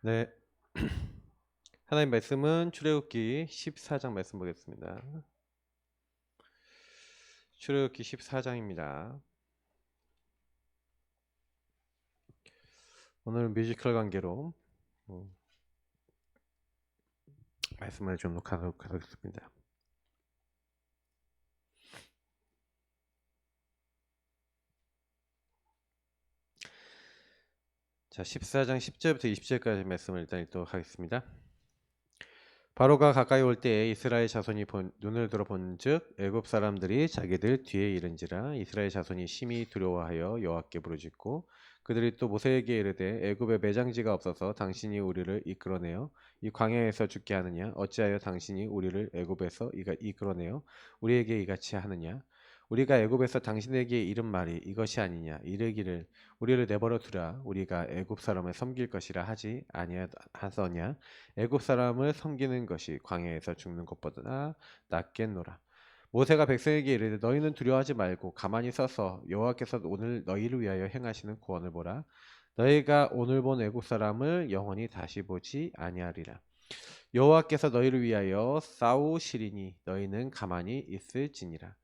네. 하나님 말씀은 출애굽기 14장 말씀 보겠습니다. 출애굽기 14장입니다. 오늘 뮤지컬 관계로 말씀을 좀 녹화하도록 하겠습니다. 자, 14장 10절부터 20절까지 말씀을 일단 읽도록 하겠습니다. 바로가 가까이 올 때에 이스라엘 자손이 눈을 들어 본즉 애굽 사람들이 자기들 뒤에 이른지라 이스라엘 자손이 심히 두려워하여 여호와께 부르짖고 그들이 또 모세에게 이르되 애굽에 매장지가 없어서 당신이 우리를 이끌어내어 이 광야에서 죽게 하느냐 어찌하여 당신이 우리를 애굽에서 이끌어내어 우리에게 이같이 하느냐 우리가 애굽에서 당신에게 이른 말이 이것이 아니냐 이르기를 우리를 내버려 두라 우리가 애굽 사람을 섬길 것이라 하지 아니하더냐 애굽 사람을 섬기는 것이 광야에서 죽는 것보다 낫겠노라. 모세가 백성에게 이르되 너희는 두려워하지 말고 가만히 서서 여호와께서 오늘 너희를 위하여 행하시는 구원을 보라. 너희가 오늘 본 애굽 사람을 영원히 다시 보지 아니하리라. 여호와께서 너희를 위하여 싸우시리니 너희는 가만히 있을지니라.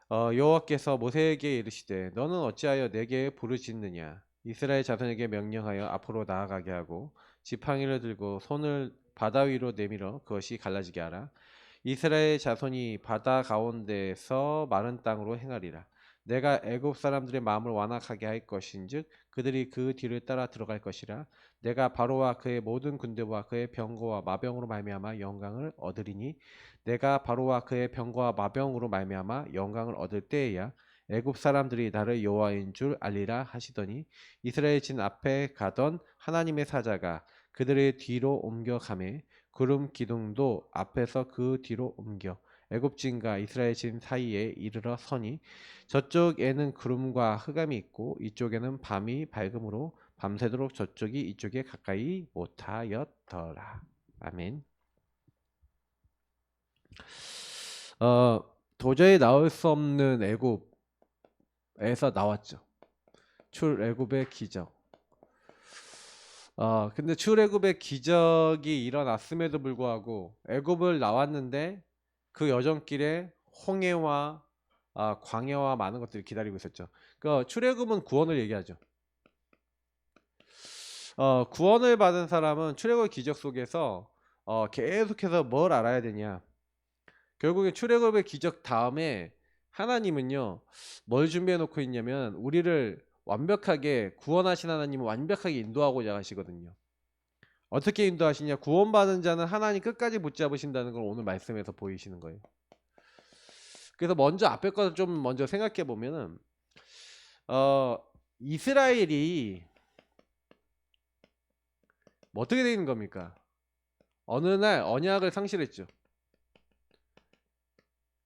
여호와께서 모세에게 이르시되 너는 어찌하여 내게 부르짖느냐 이스라엘 자손에게 명령하여 앞으로 나아가게 하고 지팡이를 들고 손을 바다 위로 내밀어 그것이 갈라지게 하라. 이스라엘 자손이 바다 가운데에서 마른 땅으로 행하리라. 내가 애굽 사람들의 마음을 완악하게 할 것인즉 그들이 그 뒤를 따라 들어갈 것이라. 내가 바로와 그의 모든 군대와 그의 병거와 마병으로 말미암아 영광을 얻으리니 내가 바로와 그의 병거와 마병으로 말미암아 영광을 얻을 때에야 애굽 사람들이 나를 여호와인 줄 알리라 하시더니 이스라엘 진 앞에 가던 하나님의 사자가 그들의 뒤로 옮겨가매 구름 기둥도 앞에서 그 뒤로 옮겨 애굽진과 이스라엘 진 사이에 이르러 서니 저쪽에는 구름과 흑암이 있고 이쪽에는 밤이 밝음으로 밤새도록 저쪽이 이쪽에 가까이 못하였더라. 아멘. 도저히 나올 수 없는 애굽에서 나왔죠. 출애굽의 기적. 근데 출애굽의 기적이 일어났음에도 불구하고 애굽을 나왔는데 그 여정길에 홍해와 광야와 많은 것들이 기다리고 있었죠. 그러니까 출애굽은 구원을 얘기하죠. 구원을 받은 사람은 출애굽의 기적 속에서 계속해서 뭘 알아야 되냐. 결국에 출애굽의 기적 다음에 하나님은요 뭘 준비해 놓고 있냐면 우리를 완벽하게 구원하신 하나님은 완벽하게 인도하고자 하시거든요. 어떻게 인도하시냐? 구원받은 자는 하나님 끝까지 붙잡으신다는 걸 오늘 말씀에서 보이시는 거예요. 그래서 먼저 앞에 것을 좀 먼저 생각해 보면은 이스라엘이 뭐 어떻게 되는 겁니까? 어느 날 언약을 상실했죠.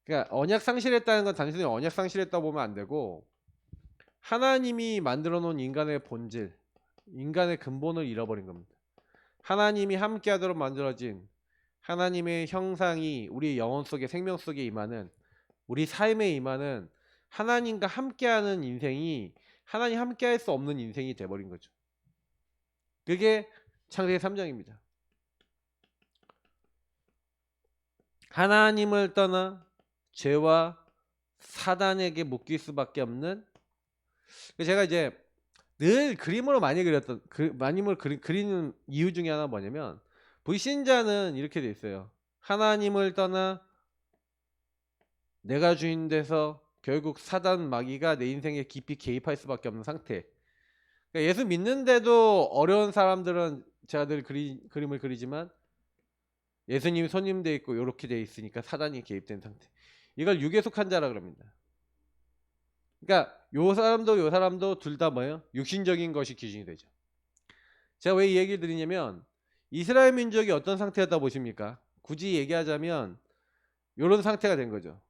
그러니까 언약 상실했다는 건 단순히 언약 상실했다고 보면 안 되고 하나님이 만들어 놓은 인간의 본질, 인간의 근본을 잃어버린 겁니다. 하나님이 함께하도록 만들어진 하나님의 형상이 우리 영혼 속에 생명 속에 임하는 우리 삶에 임하는 하나님과 함께하는 인생이 하나님 함께할 수 없는 인생이 돼버린 거죠. 그게 창세기 3장입니다. 하나님을 떠나 죄와 사단에게 묶일 수밖에 없는 제가 이제 늘 그림으로 많이 그렸던 그리는 이유 중에 하나 뭐냐면 불신자는 이렇게 돼 있어요. 하나님을 떠나 내가 주인 돼서 결국 사단 마귀가 내 인생에 깊이 개입할 수밖에 없는 상태. 그러니까 예수 믿는데도 어려운 사람들은 제가 늘 그림을 그리지만 예수님이 손님돼 있고 이렇게 돼 있으니까 사단이 개입된 상태. 이걸 육에 속한 자라 그럽니다. 그러니까 요 사람도 둘 다 뭐예요? 육신적인 것이 기준이 되죠. 제가 왜 이 얘기를 드리냐면 이스라엘 민족이 어떤 상태였다 보십니까? 굳이 얘기하자면 이런 상태가 된 거죠.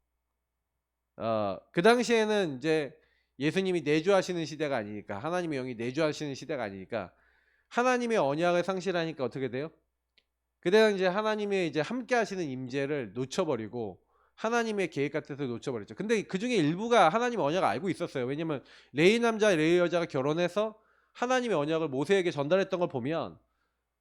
그 당시에는 이제 예수님이 내주하시는 시대가 아니니까 하나님의 영이 내주하시는 시대가 아니니까 하나님의 언약을 상실하니까 어떻게 돼요? 그때는 이제 하나님의 이제 함께 하시는 임재를 놓쳐버리고 하나님의 계획 같아서 놓쳐버렸죠. 근데 그 중에 일부가 하나님의 언약을 알고 있었어요. 왜냐면 레위 남자 레위 여자가 결혼해서 하나님의 언약을 모세에게 전달했던 걸 보면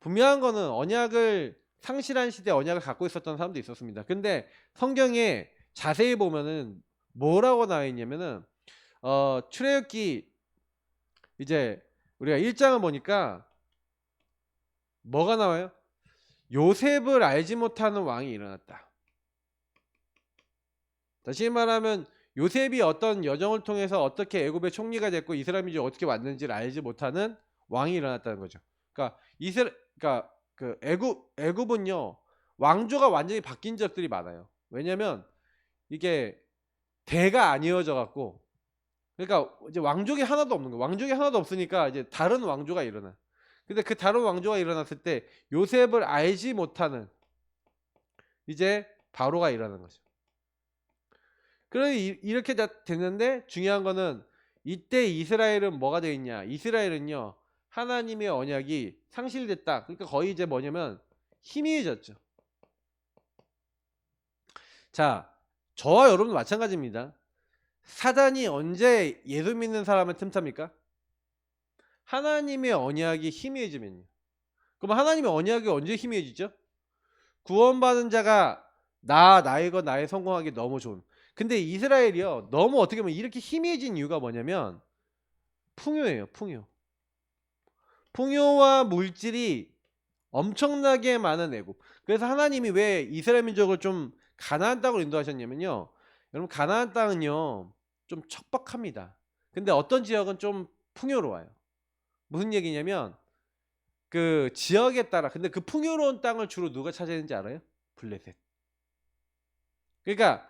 분명한 거는 언약을 상실한 시대에 언약을 갖고 있었던 사람도 있었습니다. 근데 성경에 자세히 보면은 뭐라고 나와 있냐면은 출애굽기 이제 우리가 1장을 보니까 뭐가 나와요? 요셉을 알지 못하는 왕이 일어났다. 다시 말하면 요셉이 어떤 여정을 통해서 어떻게 애굽의 총리가 됐고 이스라엘 민족이 어떻게 왔는지를 알지 못하는 왕이 일어났다는 거죠. 그러니까 그러니까 그 애굽은요 왕조가 완전히 바뀐 적들이 많아요. 왜냐면 이게 대가 안 이어져 갖고 그러니까 이제 왕족이 하나도 없는 거예요. 왕족이 하나도 없으니까 이제 다른 왕조가 일어나. 근데 그 다른 왕조가 일어났을 때 요셉을 알지 못하는 이제 바로가 일어나는 거죠. 그러니 이렇게 됐는데 중요한 거는 이때 이스라엘은 뭐가 되어 있냐? 이스라엘은요 하나님의 언약이 상실됐다. 그러니까 거의 이제 뭐냐면 희미해졌죠. 자, 저와 여러분도 마찬가지입니다. 사단이 언제 예수 믿는 사람을 틈탑니까? 하나님의 언약이 희미해지면요. 그럼 하나님의 언약이 언제 희미해지죠? 구원받은 자가 나의 것 나의 성공하기 너무 좋은. 근데 이스라엘이요 너무 어떻게 보면 이렇게 희미해진 이유가 뭐냐면 풍요예요. 풍요와 물질이 엄청나게 많은 애굽. 그래서 하나님이 왜 이스라엘 민족을 좀 가나안 땅으로 인도하셨냐면요 여러분 가나안 땅은요 좀 척박합니다. 근데 어떤 지역은 좀 풍요로워요. 무슨 얘기냐면 그 지역에 따라 근데 그 풍요로운 땅을 주로 누가 차지했는지 알아요? 블레셋. 그러니까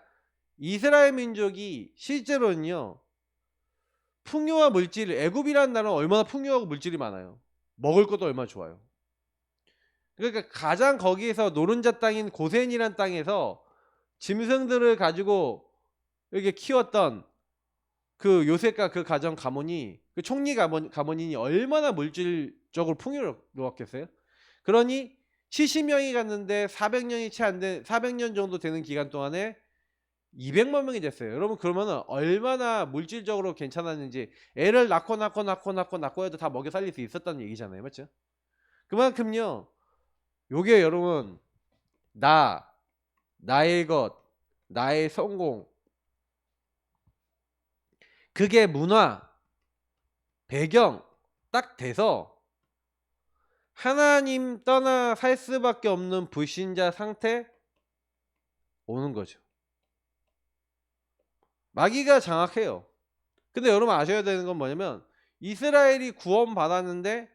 이스라엘 민족이 실제로는요 풍요와 물질 애굽이라는 나라는 얼마나 풍요하고 물질이 많아요. 먹을 것도 얼마나 좋아요. 그러니까 가장 거기에서 노른자 땅인 고센이란 땅에서 짐승들을 가지고 이렇게 키웠던 그 요셉과 그 가정 가문이 그 총리 가문이 얼마나 물질적으로 풍요로웠겠어요? 그러니 70명이 갔는데 400년이 채 안 된 400년 정도 되는 기간 동안에 200만 명이 됐어요. 여러분 그러면은 얼마나 물질적으로 괜찮았는지 애를 낳고 해도 다 먹여 살릴 수 있었다는 얘기잖아요. 맞죠? 그만큼요. 요게 여러분 나의 것, 나의 성공 그게 문화, 배경 딱 돼서 하나님 떠나 살 수밖에 없는 불신자 상태 오는 거죠. 마귀가 장악해요. 근데 여러분 아셔야 되는 건 뭐냐면 이스라엘이 구원 받았는데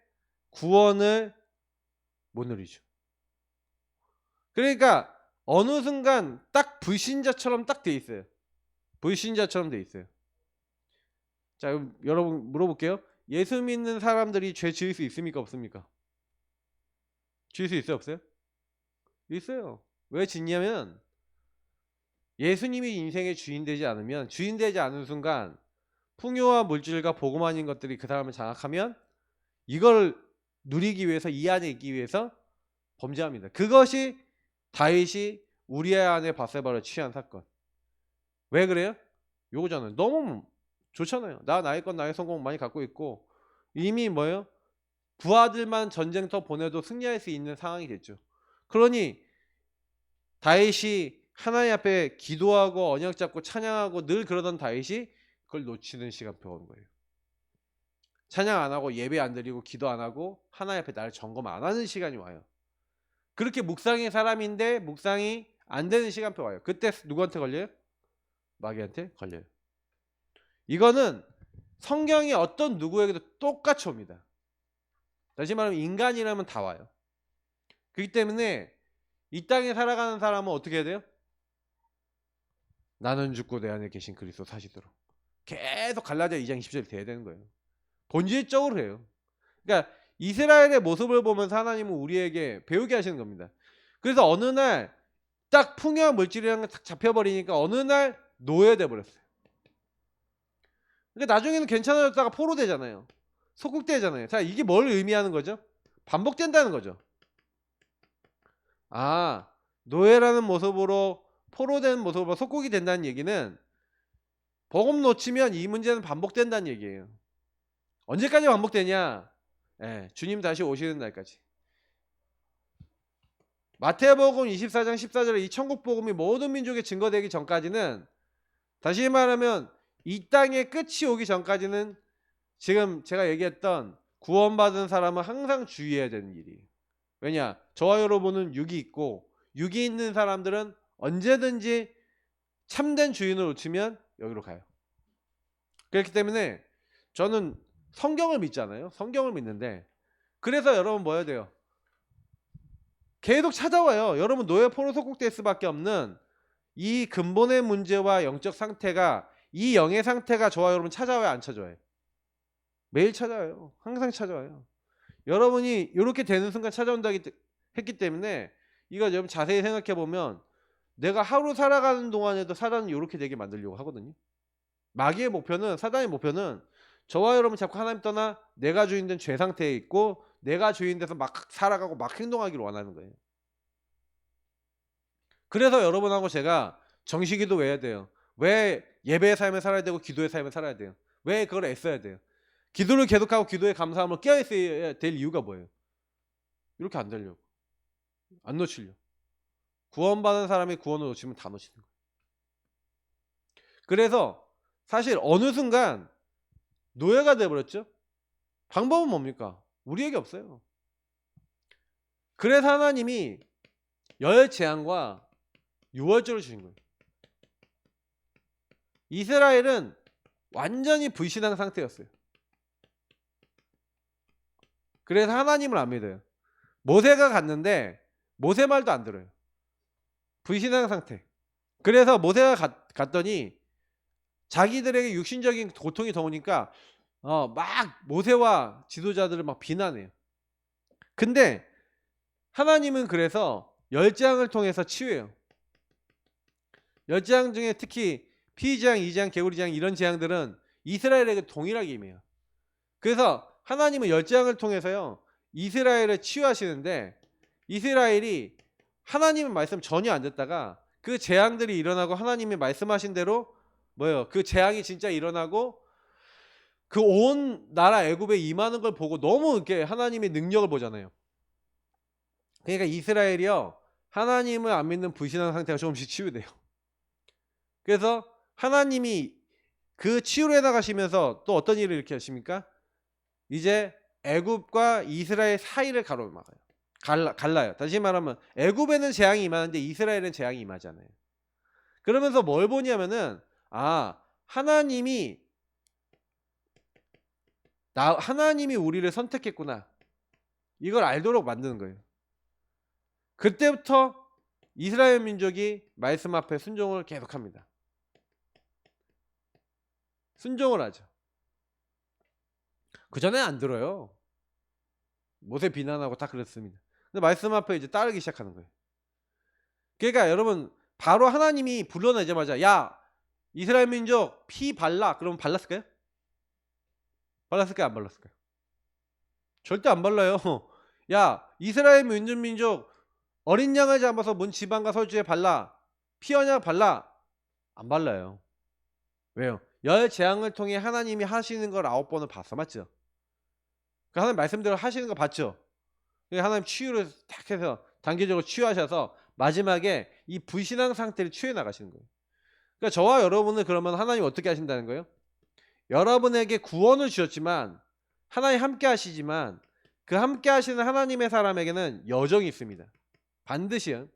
구원을 못 누리죠. 그러니까 어느 순간 딱 불신자처럼 딱 돼 있어요. 불신자처럼 돼 있어요. 자, 여러분 물어볼게요. 예수 믿는 사람들이 죄 지을 수 있습니까? 없습니까? 지을 수 있어요? 없어요? 있어요. 왜 짓냐면 예수님이 인생의 주인 되지 않으면 주인 되지 않은 순간 풍요와 물질과 복음 아닌 것들이 그 사람을 장악하면 이걸 누리기 위해서 이 안에 있기 위해서 범죄합니다. 그것이 다윗이 우리아 안에 바세바를 취한 사건. 왜 그래요? 요거잖아요. 너무 좋잖아요. 나의 것 나의 성공 많이 갖고 있고 이미 뭐예요? 부하들만 전쟁터 보내도 승리할 수 있는 상황이 됐죠. 그러니 다윗이 하나님 앞에 기도하고 언약 잡고 찬양하고 늘 그러던 다윗이 그걸 놓치는 시간표가 오는 거예요. 찬양 안 하고 예배 안 드리고 기도 안 하고 하나님 앞에 나를 점검 안 하는 시간이 와요. 그렇게 묵상의 사람인데 묵상이 안 되는 시간표 와요. 그때 누구한테 걸려요? 마귀한테 걸려요. 이거는 성경이 어떤 누구에게도 똑같이 옵니다. 다시 말하면 인간이라면 다 와요. 그렇기 때문에 이 땅에 살아가는 사람은 어떻게 해야 돼요? 나는 죽고 내 안에 계신 그리스도 사시도록 계속 갈라디아 2장 20절이 돼야 되는 거예요. 본질적으로 해요. 그러니까 이스라엘의 모습을 보면서 하나님은 우리에게 배우게 하시는 겁니다. 그래서 어느 날 딱 풍요와 물질이랑 딱 잡혀버리니까 어느 날 노예돼 버렸어요. 그러니까 나중에는 괜찮아졌다가 포로되잖아요. 속국되잖아요. 자, 이게 뭘 의미하는 거죠? 반복된다는 거죠. 아, 노예라는 모습으로 포로된 모습으로 속국이 된다는 얘기는 복음 놓치면 이 문제는 반복된다는 얘기예요. 언제까지 반복되냐? 주님 다시 오시는 날까지. 마태복음 24장 14절에 이 천국복음이 모든 민족에 증거되기 전까지는, 다시 말하면 이 땅의 끝이 오기 전까지는 지금 제가 얘기했던 구원받은 사람은 항상 주의해야 되는 일이에요. 왜냐? 저와 여러분은 육이 있고 육이 있는 사람들은 언제든지 참된 주인을 놓치면 여기로 가요. 그렇기 때문에 저는 성경을 믿잖아요. 성경을 믿는데, 그래서 여러분 뭐 해야 돼요? 계속 찾아와요. 여러분 노예 포로 속국될 수밖에 없는 이 근본의 문제와 영적 상태가, 이 영의 상태가 저와 여러분 찾아와요, 안 찾아와요? 매일 찾아와요. 항상 찾아와요. 여러분이 이렇게 되는 순간 찾아온다 했기 때문에, 이거 여러분 자세히 생각해 보면 내가 하루 살아가는 동안에도 사단은 이렇게 되게 만들려고 하거든요. 마귀의 목표는, 사단의 목표는 저와 여러분 자꾸 하나님 떠나 내가 주인된 죄 상태에 있고 내가 주인돼서 막 살아가고 막 행동하기를 원하는 거예요. 그래서 여러분하고 제가 정식기도 왜 해야 돼요? 왜 예배의 삶을 살아야 되고 기도의 삶을 살아야 돼요? 왜 그걸 애써야 돼요? 기도를 계속하고 기도의 감사함을 깨어있어야 될 이유가 뭐예요? 이렇게 안 되려고, 안 놓치려고. 구원받은 사람이 구원을 놓치면 다 놓치는 거예요. 그래서 사실 어느 순간 노예가 돼버렸죠. 방법은 뭡니까? 우리에게 없어요. 그래서 하나님이 열 재앙과 유월절을 주신 거예요. 이스라엘은 완전히 불신앙 상태였어요. 그래서 하나님을 안 믿어요. 모세가 갔는데 모세 말도 안 들어요. 불신앙 상태. 그래서 모세가 갔더니 자기들에게 육신적인 고통이 더 오니까 막 모세와 지도자들을 막 비난해요. 근데 하나님은 그래서 열재앙을 통해서 치유해요. 열재앙 중에 특히 피의재앙, 이재앙, 개구리재앙 이런 재앙들은 이스라엘에게 동일하게 임해요. 그래서 하나님은 열재앙을 통해서요 이스라엘을 치유하시는데, 이스라엘이 하나님의 말씀 전혀 안 듣다가 그 재앙들이 일어나고 하나님이 말씀하신 대로 뭐예요? 그 재앙이 진짜 일어나고 그 온 나라 애굽에 임하는 걸 보고 너무 이렇게 하나님의 능력을 보잖아요. 그러니까 이스라엘이요 하나님을 안 믿는 불신앙 상태가 조금씩 치유돼요. 그래서 하나님이 그 치유를 해나가시면서 또 어떤 일을 이렇게 하십니까? 이제 애굽과 이스라엘 사이를 가로막아요. 갈라요. 다시 말하면 애굽에는 재앙이 임하는데 이스라엘은 재앙이 임하지 않아요. 그러면서 뭘 보냐면은 하나님이 우리를 선택했구나, 이걸 알도록 만드는 거예요. 그때부터 이스라엘 민족이 말씀 앞에 순종을 계속합니다. 순종을 하죠. 그 전에 안 들어요. 모세 비난하고 다 그랬습니다. 근데 말씀 앞에 이제 따르기 시작하는 거예요. 그러니까 여러분 바로 하나님이 불러내자마자 야 이스라엘 민족 피 발라, 그러면 발랐을까요? 발랐을까요? 안 발랐을까요? 절대 안 발라요. 야 이스라엘 민족 어린 양을 잡아서 문 지방과 서주에 발라, 피 언약 발라. 안 발라요. 왜요? 열 재앙을 통해 하나님이 하시는 걸 9번을 봤어, 맞죠? 그 하나님 말씀대로 하시는 거 봤죠? 하나님 치유를 딱 해서 단계적으로 치유하셔서 마지막에 이 불신앙 상태를 치유해 나가시는 거예요. 그러니까 저와 여러분은 그러면 하나님 어떻게 하신다는 거예요? 여러분에게 구원을 주셨지만, 하나님 함께 하시지만 그 함께 하시는 하나님의 사람에게는 여정이 있습니다. 반드시요.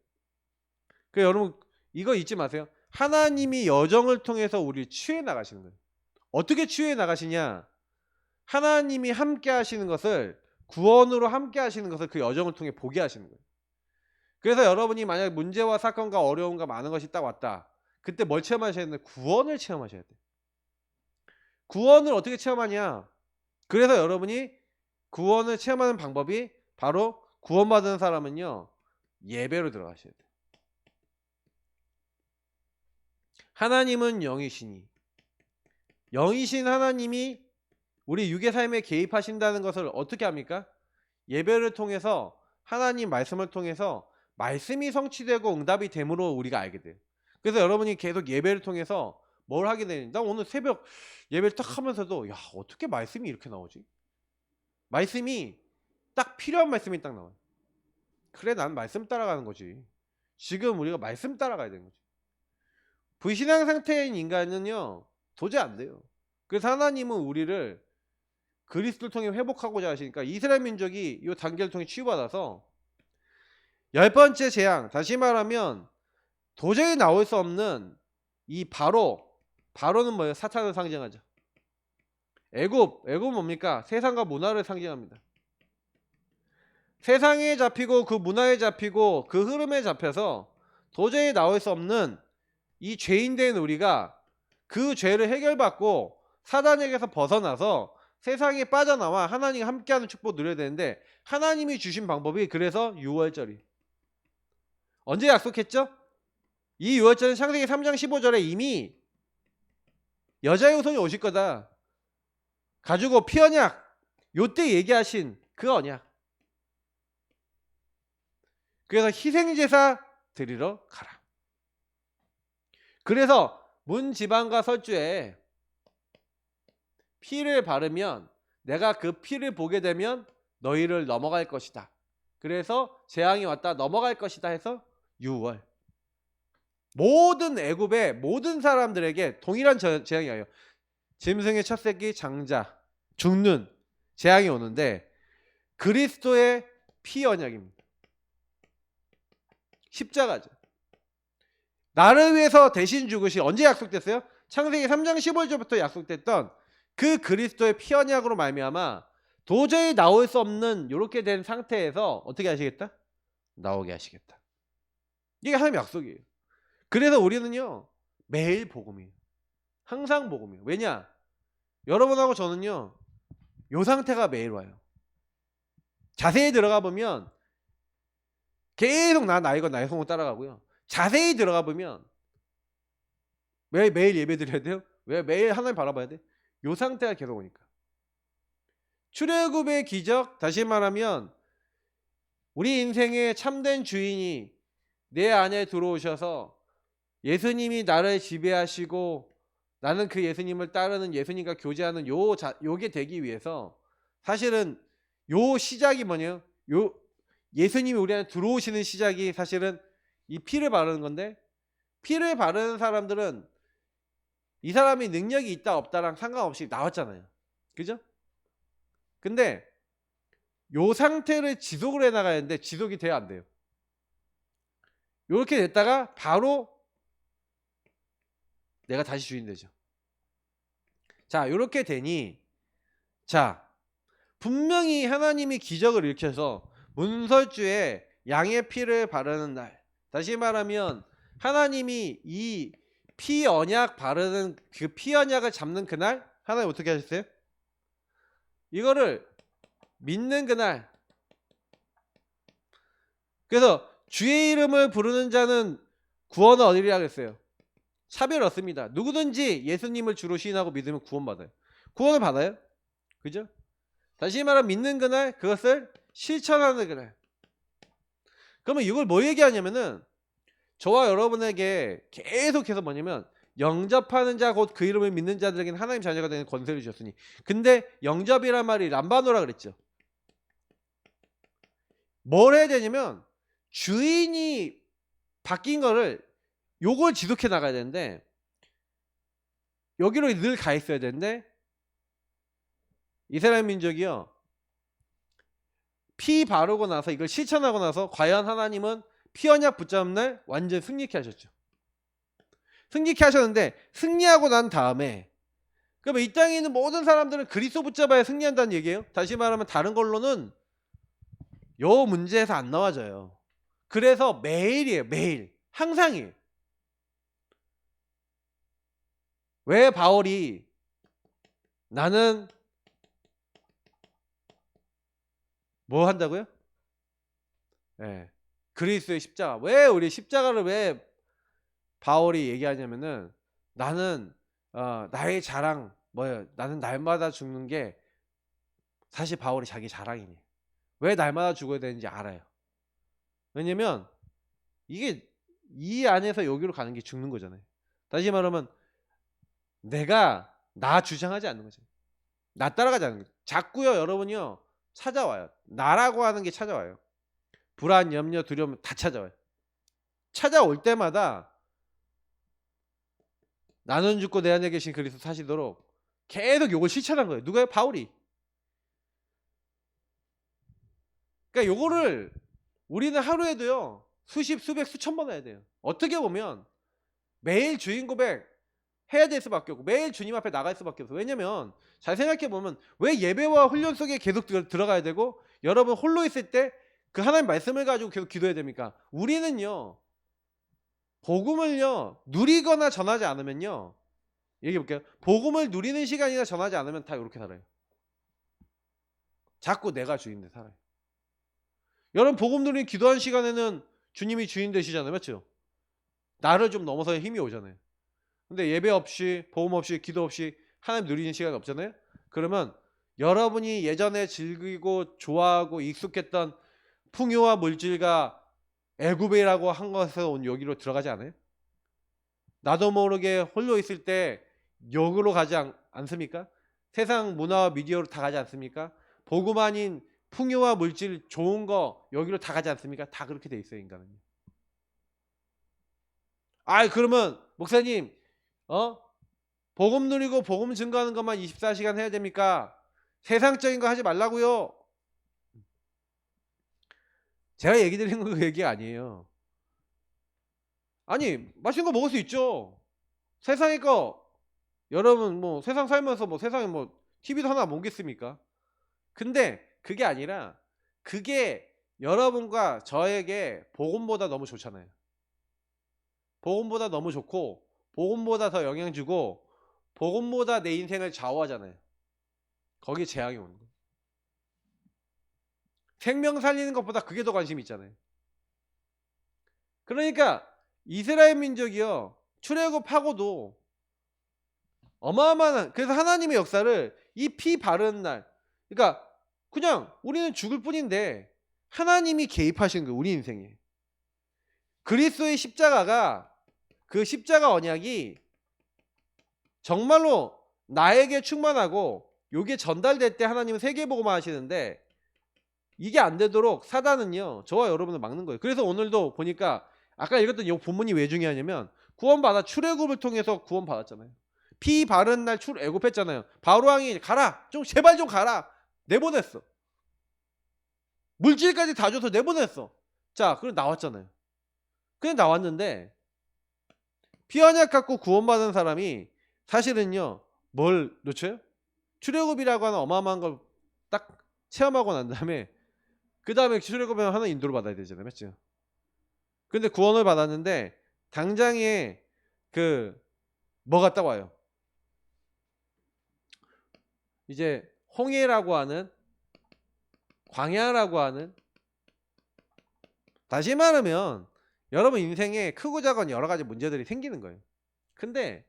그러니까 여러분 이거 잊지 마세요. 하나님이 여정을 통해서 우리를 치유해 나가시는 거예요. 어떻게 치유해 나가시냐? 하나님이 함께 하시는 것을, 구원으로 함께 하시는 것을 그 여정을 통해 보게 하시는 거예요. 그래서 여러분이 만약 문제와 사건과 어려움과 많은 것이 딱 왔다, 그때 뭘 체험하셔야 되는데 구원을 체험하셔야 돼요. 구원을 어떻게 체험하냐? 그래서 여러분이 구원을 체험하는 방법이 바로, 구원받은 사람은요 예배로 들어가셔야 돼요. 하나님은 영이시니, 영이신 하나님이 우리 육의 삶에 개입하신다는 것을 어떻게 합니까? 예배를 통해서, 하나님 말씀을 통해서 말씀이 성취되고 응답이 됨으로 우리가 알게 돼요. 그래서 여러분이 계속 예배를 통해서 뭘 하게 되니, 나 오늘 새벽 예배를 딱 하면서도 야 어떻게 말씀이 이렇게 나오지? 말씀이 딱 필요한 말씀이 딱 나와요. 그래, 난 말씀 따라가는 거지. 지금 우리가 말씀 따라가야 되는 거지. 불신앙 상태인 인간은요 도저히 안 돼요. 그래서 하나님은 우리를 그리스도를 통해 회복하고자 하시니까 이스라엘 민족이 이 단계를 통해 치유받아서 10번째 재앙, 다시 말하면 도저히 나올 수 없는 이 바로는 뭐예요? 사탄을 상징하죠. 애굽은 뭡니까? 세상과 문화를 상징합니다. 세상에 잡히고 그 문화에 잡히고 그 흐름에 잡혀서 도저히 나올 수 없는 이 죄인된 우리가 그 죄를 해결받고 사단에게서 벗어나서 세상에 빠져나와 하나님과 함께하는 축복 누려야 되는데, 하나님이 주신 방법이 그래서 6월절이 언제 약속했죠? 이 6월절은 창세기 3장 15절에 이미 여자의 후손이 오실 거다 가지고 피 언약 요때 얘기하신 그 언약. 그래서 희생제사 드리러 가라. 그래서 문 지방과 설주에 피를 바르면 내가 그 피를 보게 되면 너희를 넘어갈 것이다. 그래서 재앙이 왔다 넘어갈 것이다 해서 6월. 모든 애굽의 모든 사람들에게 동일한 재앙이 와요. 짐승의 첫 새끼 장자 죽는 재앙이 오는데 그리스도의 피 언약입니다. 십자가죠. 나를 위해서 대신 죽으시 언제 약속됐어요? 창세기 3장 15절부터 약속됐던 그 그리스도의 피 언약으로 말미암아 도저히 나올 수 없는 이렇게 된 상태에서 어떻게 하시겠다? 나오게 하시겠다. 이게 하나님 약속이에요. 그래서 우리는요 매일 복음이에요. 항상 복음이에요. 왜냐? 여러분하고 저는요 요 상태가 매일 와요. 자세히 들어가 보면 계속 나이건 나의 성공 따라가고요. 자세히 들어가 보면 왜 매일 예배 드려야 돼요? 왜 매일 하나님 바라봐야 돼? 요 상태가 계속 오니까. 출애굽의 기적, 다시 말하면 우리 인생의 참된 주인이 내 안에 들어오셔서 예수님이 나를 지배하시고 나는 그 예수님을 따르는 예수님과 교제하는 요게 되기 위해서 사실은 요 시작이 뭐냐요? 요 예수님이 우리 안에 들어오시는 시작이 사실은 이 피를 바르는 건데, 피를 바르는 사람들은 이 사람이 능력이 있다 없다랑 상관없이 나왔잖아요. 그죠? 근데 요 상태를 지속을 해 나가야 되는데 지속이 돼야 안 돼요. 요렇게 됐다가 바로 내가 다시 주인 되죠. 자, 요렇게 되니 자, 분명히 하나님이 기적을 일으켜서 문설주에 양의 피를 바르는 날, 다시 말하면 하나님이 이 피 언약 바르는 그 피 언약을 잡는 그날 하나님 어떻게 하셨어요? 이거를 믿는 그날. 그래서 주의 이름을 부르는 자는 구원을 얻으리라 그랬어요. 차별 없습니다. 누구든지 예수님을 주로 시인하고 믿으면 구원받아요. 구원을 받아요. 그죠? 다시 말하면 믿는 그날, 그것을 실천하는 그날. 그러면 이걸 뭐 얘기하냐면은 저와 여러분에게 계속해서 뭐냐면 영접하는 자 곧 그 이름을 믿는 자들에게는 하나님 자녀가 되는 권세를 주셨으니. 근데 영접이란 말이 람바노라 그랬죠. 뭘 해야 되냐면 주인이 바뀐 거를 요걸 지속해 나가야 되는데 여기로 늘 가 있어야 되는데 이스라엘 민족이요 피 바르고 나서 이걸 실천하고 나서 과연 하나님은 피 언약 붙잡는 날 완전 승리케 하셨죠. 승리케 하셨는데 승리하고 난 다음에 그러면 이 땅에 있는 모든 사람들은 그리스도 붙잡아야 승리한다는 얘기예요. 다시 말하면 다른 걸로는 요 문제에서 안 나와져요. 그래서 매일이에요. 매일. 항상이에요. 왜 바울이 나는 뭐 한다고요? 네. 그리스도의 십자가. 왜 우리 십자가를 왜 바울이 얘기하냐면은 나는 나의 자랑 뭐예요? 나는 날마다 죽는 게 사실 바울이 자기 자랑이니. 왜 날마다 죽어야 되는지 알아요. 왜냐면 이게 이 안에서 여기로 가는 게 죽는 거잖아요. 다시 말하면 내가 나 주장하지 않는 거죠. 나 따라가지 않는 거죠. 자꾸요 여러분이요 찾아와요. 나라고 하는 게 찾아와요. 불안, 염려, 두려움 다 찾아와요. 찾아올 때마다 나는 죽고 내 안에 계신 그리스도 사시도록 계속 요걸 실천한 거예요. 누가요? 바울이. 그러니까 요거를 우리는 하루에도요 수십, 수백, 수천 번 해야 돼요. 어떻게 보면 매일 주인 고백 해야 될 수밖에 없고 매일 주님 앞에 나갈 수밖에 없어요. 왜냐면 잘 생각해 보면 왜 예배와 훈련 속에 계속 들어가야 되고 여러분 홀로 있을 때 그 하나님 말씀을 가지고 계속 기도해야 됩니까? 우리는요 복음을요 누리거나 전하지 않으면요 얘기해 볼게요. 복음을 누리는 시간이나 전하지 않으면 다 이렇게 살아요. 자꾸 내가 주인데 살아요. 여러분 복음 누리는 기도하는 시간에는 주님이 주인 되시잖아요. 맞죠? 나를 좀 넘어서 힘이 오잖아요. 근데 예배 없이 복음 없이 기도 없이 하나님 누리는 시간이 없잖아요. 그러면 여러분이 예전에 즐기고 좋아하고 익숙했던 풍요와 물질과 애굽이라고 한 것에서 온 여기로 들어가지 않아요? 나도 모르게 홀로 있을 때 역으로 가지 않습니까? 세상 문화와 미디어로 다 가지 않습니까? 복음 아닌 풍요와 물질 좋은 거 여기로 다 가지 않습니까? 다 그렇게 돼 있어요, 인간은. 그러면 목사님 복음 누리고 복음 증거하는 것만 24시간 해야 됩니까? 세상적인 거 하지 말라고요. 제가 얘기 드리는 거 그 얘기 아니에요. 아니 맛있는 거 먹을 수 있죠. 세상의 거 여러분 뭐 세상 살면서 뭐 세상에 뭐 TV도 하나 먹겠습니까? 근데 그게 아니라 그게 여러분과 저에게 복음보다 너무 좋잖아요. 복음보다 너무 좋고 복음보다 더 영향 주고 복음보다 내 인생을 좌우하잖아요. 거기에 재앙이 오는 거예요. 생명 살리는 것보다 그게 더 관심이 있잖아요. 그러니까 이스라엘 민족이요 출애굽하고도 어마어마한 그래서 하나님의 역사를 이 피 바르는 날 그러니까 그냥 우리는 죽을 뿐인데 하나님이 개입하신 거예요. 우리 인생에. 그리스도의 십자가가 그 십자가 언약이 정말로 나에게 충만하고 요게 전달될 때 하나님은 세계복음화 하시는데 이게 안 되도록 사단은요 저와 여러분을 막는 거예요. 그래서 오늘도 보니까 아까 읽었던 이 본문이 왜 중요하냐면 구원받아 출애굽을 통해서 구원받았잖아요. 피 바른 날 출애굽했잖아요. 바로왕이 가라 좀 제발 좀 가라 내보냈어. 물질까지 다 줘서 내보냈어. 자 그럼 나왔잖아요. 그냥 나왔는데 피 언약 갖고 구원받은 사람이 사실은요 뭘 놓쳐요? 출애굽이라고 하는 어마어마한 걸 딱 체험하고 난 다음에 그 다음에 출애굽하면 하나 인도를 받아야 되잖아요. 맞죠? 근데 구원을 받았는데 당장에 그 뭐가 딱 와요. 이제 홍해라고 하는 광야라고 하는 다시 말하면 여러분 인생에 크고 작은 여러 가지 문제들이 생기는 거예요. 근데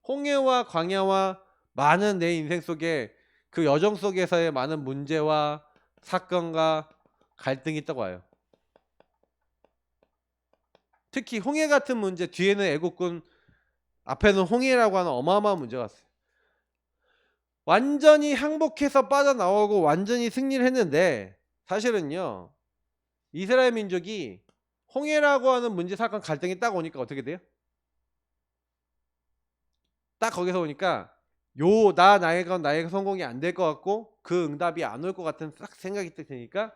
홍해와 광야와 많은 내 인생 속에 그 여정 속에서의 많은 문제와 사건과 갈등이 있다고 와요. 특히 홍해 같은 문제 뒤에는 애국군 앞에는 홍해라고 하는 어마어마한 문제가 왔어요. 완전히 항복해서 빠져나오고 완전히 승리를 했는데 사실은요 이스라엘 민족이 홍해라고 하는 문제 사건 갈등이 딱 오니까 어떻게 돼요? 딱 거기서 오니까 나의 성공이 안 될 것 같고 그 응답이 안 올 것 같은 딱 생각이 딱 드니까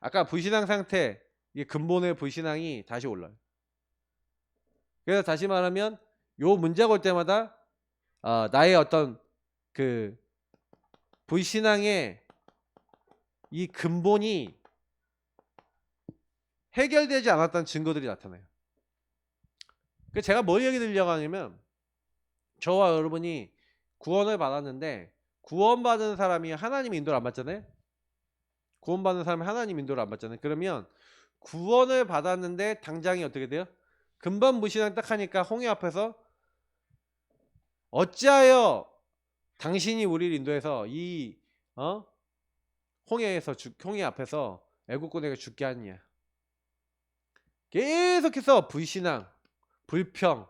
아까 불신앙 상태 이게 근본의 불신앙이 다시 올라요. 그래서 다시 말하면 요 문제가 올 때마다 나의 어떤 그 불신앙의 이 근본이 해결되지 않았다는 증거들이 나타나요. 그래서 제가 뭘 얘기 드리려고 하냐면 저와 여러분이 구원을 받았는데 구원받은 사람이 하나님 인도를 안 받잖아요. 구원받은 사람이 하나님 인도를 안 받잖아요. 그러면 구원을 받았는데 당장이 어떻게 돼요? 금방 무신앙 딱 하니까 홍해 앞에서 어찌하여 당신이 우리를 인도해서 이 홍해 앞에서 애국군에게 죽게 하느냐. 계속해서 불신앙, 불평,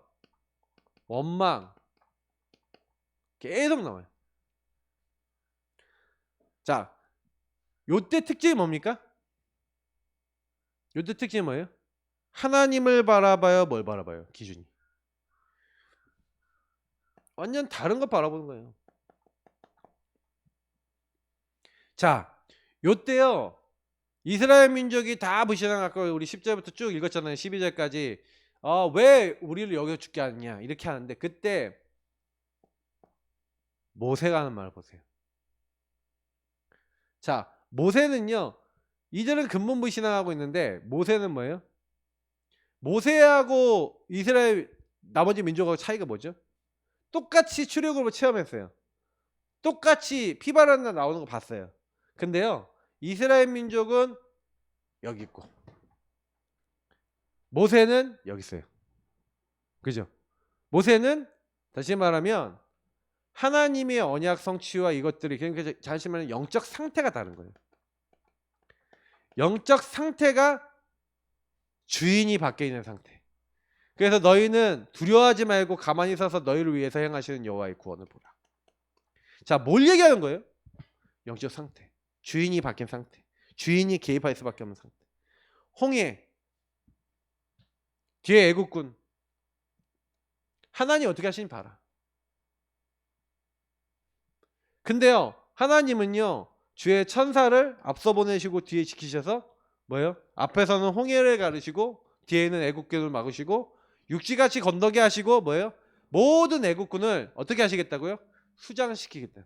원망 계속 나와요. 자, 요때 특징이 뭡니까? 요때 특징이 뭐예요? 하나님을 바라봐요, 뭘 바라봐요? 기준이 완전 다른 거 바라보는 거예요. 자, 요때요 이스라엘 민족이 다 불신앙 아까 우리 10절부터 쭉 읽었잖아요. 12절까지 왜 우리를 여기서 죽게 하느냐 이렇게 하는데 그때 모세가 하는 말을 보세요. 자, 모세는요 이들은 근본 불신앙하고 있는데 모세는 뭐예요? 모세하고 이스라엘 나머지 민족하고 차이가 뭐죠? 똑같이 출애굽을 체험했어요. 똑같이 피바라나 나오는 거 봤어요. 근데요 이스라엘 민족은 여기 있고 모세는 여기 있어요. 그죠? 모세는 다시 말하면 하나님의 언약 성취와 이것들이 그러니까 다시 말하면 영적 상태가 다른 거예요. 영적 상태가 주인이 밖에 있는 상태. 그래서 너희는 두려워하지 말고 가만히 서서 너희를 위해서 행하시는 여호와의 구원을 보라. 자, 뭘 얘기하는 거예요? 영적 상태. 주인이 바뀐 상태. 주인이 개입할 수밖에 없는 상태. 홍해 뒤에 애국군 하나님 어떻게 하시는지 봐라. 근데요 하나님은요 주의 천사를 앞서 보내시고 뒤에 지키셔서 뭐예요? 앞에서는 홍해를 가르시고 뒤에는 애국군을 막으시고 육지같이 건너게 하시고 뭐예요? 모든 애국군을 어떻게 하시겠다고요? 수장시키겠다.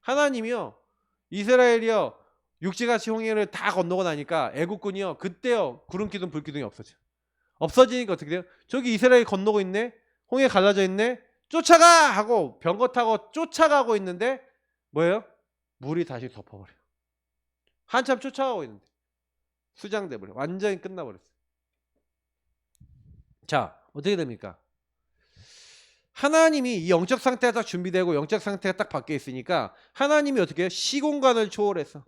하나님이요 이스라엘이요 육지같이 홍해를 다 건너고 나니까 애국군이요 그때요 구름기둥 불기둥이 없어지니까 어떻게 돼요? 저기 이스라엘 건너고 있네. 홍해 갈라져 있네. 쫓아가 하고 병거 타고 쫓아가고 있는데 뭐예요? 물이 다시 덮어버려. 한참 쫓아가고 있는데 수장돼 버려. 완전히 끝나버렸어. 자 어떻게 됩니까? 하나님이 이 영적 상태가 딱 준비되고 영적 상태가 딱 바뀌어 있으니까 하나님이 어떻게 해요? 시공간을 초월해서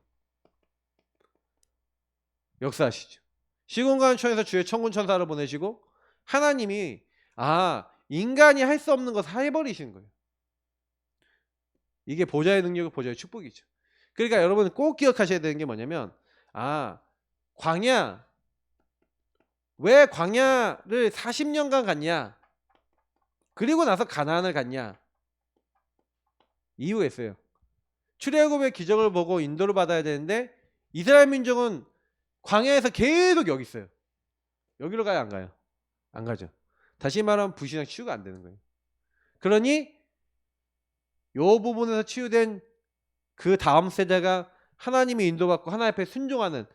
역사하시죠. 시공간 초에서 주의 천군 천사를 보내시고 하나님이 인간이 할 수 없는 것을 해버리시는 거예요. 이게 보좌의 능력이 보좌의 축복이죠. 그러니까 여러분 꼭 기억하셔야 되는 게 뭐냐면 광야 왜 광야를 40년간 갔냐 그리고 나서 가나안을 갔냐 이유가 있어요. 출애굽의 기적을 보고 인도를 받아야 되는데 이스라엘 민족은 광야에서 계속 여기 있어요. 여기로 가요 안 가요? 안 가죠. 다시 말하면 불신앙 치유가 안 되는 거예요. 그러니 요 부분에서 치유된 그 다음 세대가 하나님의 인도받고 하나님 앞에 순종하는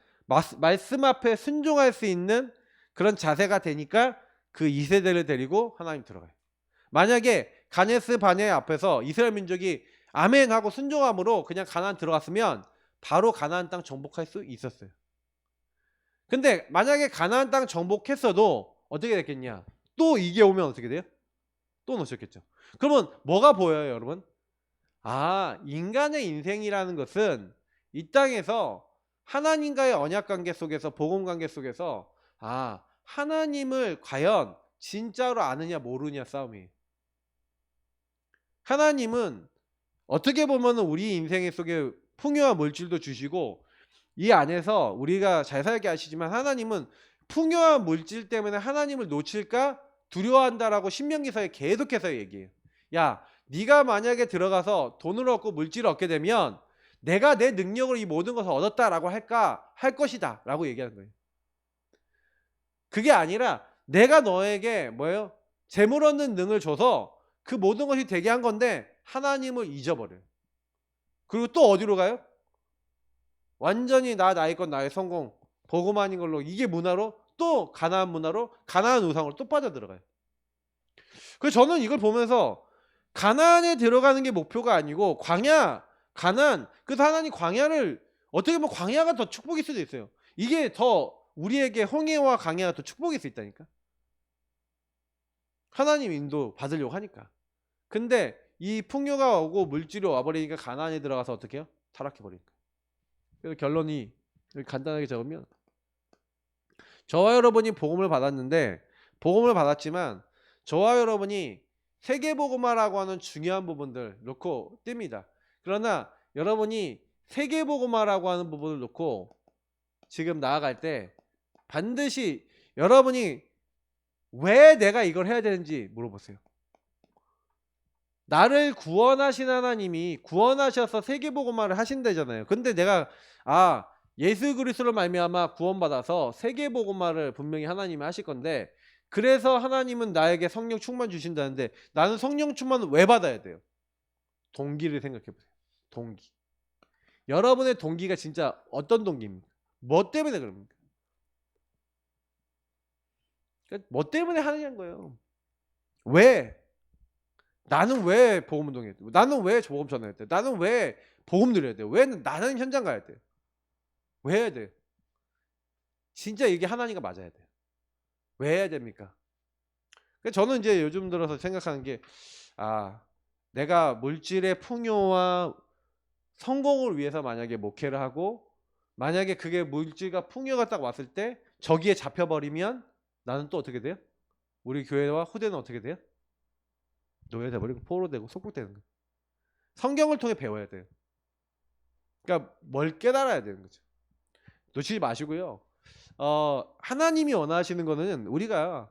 말씀 앞에 순종할 수 있는 그런 자세가 되니까 그 2세대를 데리고 하나님 들어가요. 만약에 가네스 바네 앞에서 이스라엘 민족이 아멘 하고 순종함으로 그냥 가나안 들어갔으면 바로 가나안 땅 정복할 수 있었어요. 근데 만약에 가나안 땅 정복했어도 어떻게 됐겠냐? 또 이게 오면 어떻게 돼요? 또 놓쳤겠죠. 그러면 뭐가 보여요, 여러분? 인간의 인생이라는 것은 이 땅에서 하나님과의 언약관계 속에서 복음관계 속에서 하나님을 과연 진짜로 아느냐 모르냐 싸움이에요. 하나님은 어떻게 보면 우리 인생 속에 풍요와 물질도 주시고 이 안에서 우리가 잘 살게 하시지만 하나님은 풍요와 물질 때문에 하나님을 놓칠까 두려워한다라고 신명기서에 계속해서 얘기해요. 야, 네가 만약에 들어가서 돈을 얻고 물질을 얻게 되면 내가 내 능력으로 이 모든 것을 얻었다라고 할 것이다 라고 얘기하는 거예요. 그게 아니라 내가 너에게 뭐예요? 재물 얻는 능을 줘서 그 모든 것이 되게 한 건데 하나님을 잊어버려요. 그리고 또 어디로 가요? 완전히 나의 것 나의 성공 보고만인 걸로 이게 문화로 또 가나안 문화로 가나안 우상으로 또 빠져들어가요. 그래서 저는 이걸 보면서 가나안에 들어가는 게 목표가 아니고 가나안 그래서 하나님 광야를 어떻게 보면 광야가 더 축복일 수도 있어요. 이게 더 우리에게 홍해와 광야가 더 축복일 수 있다니까. 하나님 인도 받으려고 하니까. 근데 이 풍요가 오고 물질이 와버리니까 가나안에 들어가서 어떻게 해요? 타락해버리니까. 그래서 결론이 간단하게 적으면 저와 여러분이 복음을 받았는데 복음을 받았지만 저와 여러분이 세계복음화라고 하는 중요한 부분들 놓고 띱니다. 그러나 여러분이 세계복음화라고 하는 부분을 놓고 지금 나아갈 때 반드시 여러분이 왜 내가 이걸 해야 되는지 물어보세요. 나를 구원하신 하나님이 구원하셔서 세계복음화를 하신다잖아요. 근데 내가 예수 그리스도로 말미암아 구원받아서 세계복음화를 분명히 하나님이 하실 건데, 그래서 하나님은 나에게 성령 충만 주신다는데 나는 성령 충만을 왜 받아야 돼요? 동기를 생각해 보세요. 동기. 여러분의 동기가 진짜 어떤 동기입니까? 뭐 때문에 그럽니까? 그러니까 뭐 때문에 하느냐는 거예요. 왜? 나는 왜 복음 운동해야 돼? 나는 왜 복음 전해야 돼? 나는 왜 복음 누려야 돼? 왜 나는 현장 가야 돼? 왜 해야 돼? 진짜 이게 하나님과 맞아야 돼. 왜 해야 됩니까? 저는 이제 요즘 들어서 생각하는 게, 내가 물질의 풍요와 성공을 위해서 만약에 목회를 하고, 만약에 그게 물질과 풍요가 딱 왔을 때 저기에 잡혀버리면 나는 또 어떻게 돼요? 우리 교회와 후대는 어떻게 돼요? 노예돼버리고 포로되고 속국되는 거예요. 성경을 통해 배워야 돼요. 그러니까 뭘 깨달아야 되는 거죠. 놓치지 마시고요. 하나님이 원하시는 거는 우리가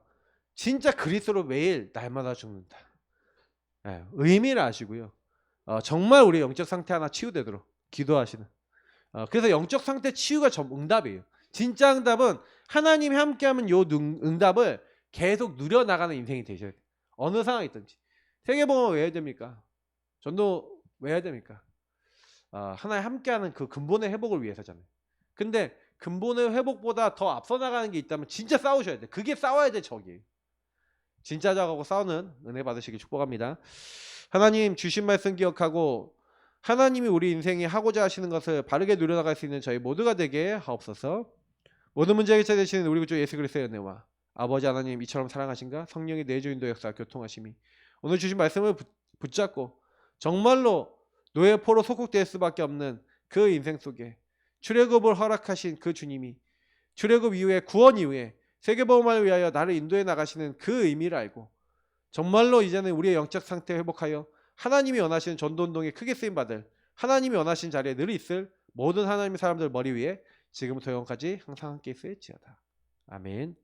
진짜 그리스도로 매일 날마다 죽는다. 의미를 아시고요. 정말 우리 영적 상태 하나 치유되도록 기도하시는. 그래서 영적 상태 치유가 응답이에요. 진짜 응답은 하나님이 함께하면 요 응답을 계속 누려나가는 인생이 되셔야 돼요. 어느 상황이 있든지. 세계복음을 왜 해야 됩니까? 전도 왜 해야 됩니까? 하나님 함께하는 그 근본의 회복을 위해서잖아요. 근데 근본의 회복보다 더 앞서 나가는 게 있다면 진짜 싸우셔야 돼. 그게 싸워야 돼, 적이. 진짜 적하고 싸우는 은혜 받으시길 축복합니다. 하나님 주신 말씀 기억하고 하나님이 우리 인생에 하고자 하시는 것을 바르게 누려나갈 수 있는 저희 모두가 되게 하옵소서. 모든 문제 해결자 되시는 우리 구주 예수 그리스도의 은혜와 아버지 하나님 이처럼 사랑하신가 성령의 내주인도 역사 교통하심이 오늘 주신 말씀을 붙잡고 정말로 노예 포로 속국될 수밖에 없는 그 인생 속에 출애굽을 허락하신 그 주님이 출애굽 이후에 구원 이후에 세계복음화를 위하여 나를 인도해 나가시는 그 의미를 알고 정말로 이제는 우리의 영적 상태 회복하여 하나님이 원하시는 전도운동에 크게 쓰임받을 하나님이 원하시는 자리에 늘 있을 모든 하나님의 사람들 머리 위에 지금부터 영원까지 항상 함께 있을지어다. 아멘.